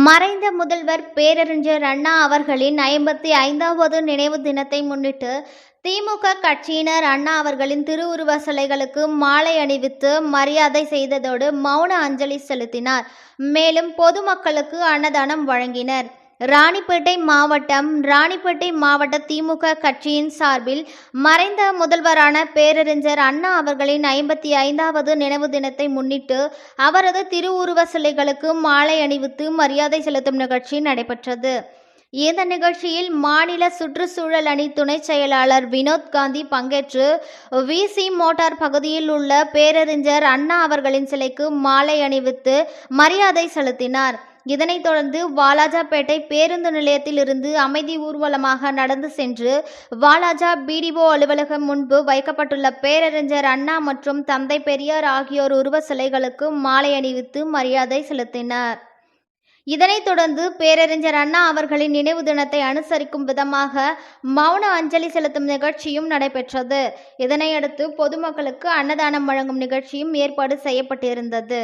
மறைந்த முதல்வர் பேரறிஞர் அண்ணா அவர்களின் 55வது நினைவு தினத்தை முன்னிட்டு திமுக கட்சியினர் அண்ணா அவர்களின் திருவுருவ சிலைகளுக்கு மாலை அணிவித்து மரியாதை செய்ததோடு மௌன அஞ்சலி செலுத்தினார். மேலும் பொதுமக்களுக்கு அன்னதானம் வழங்கினர். ராணிப்பேட்டை மாவட்ட திமுக கட்சியின் சார்பில் மறைந்த முதல்வரான பேரறிஞர் அண்ணா அவர்களின் 55வது நினைவு தினத்தை முன்னிட்டு அவரது திருவுருவ சிலைகளுக்கு மாலை அணிவித்து மரியாதை செலுத்தும் நிகழ்ச்சி நடைபெற்றது. இந்த நிகழ்ச்சியில் மாநில சுற்றுச்சூழல் அணி துணை செயலாளர் வினோத் காந்தி பங்கேற்று விசி மோட்டார் பகுதியில் உள்ள பேரறிஞர் அண்ணா அவர்களின் சிலைக்கு மாலை அணிவித்து மரியாதை செலுத்தினார். இதனைத் தொடர்ந்து வாலாஜாபேட்டை பேருந்து நிலையத்தில் இருந்து அமைதி ஊர்வலமாக நடந்து சென்று வாலாஜா பிடிஓ அலுவலகம் முன்பு வைக்கப்பட்டுள்ள பேரறிஞர் அண்ணா மற்றும் தந்தை பெரியார் ஆகியோர் உருவ சிலைகளுக்கு மாலை அணிவித்து மரியாதை செலுத்தினர். இதனைத் தொடர்ந்து பேரறிஞர் அண்ணா அவர்களின் நினைவு தினத்தை அனுசரிக்கும் விதமாக மௌன அஞ்சலி செலுத்தும் நிகழ்ச்சியும் நடைபெற்றது. இதனையடுத்து பொதுமக்களுக்கு அன்னதானம் வழங்கும் நிகழ்ச்சியும் ஏற்பாடு செய்யப்பட்டிருந்தது.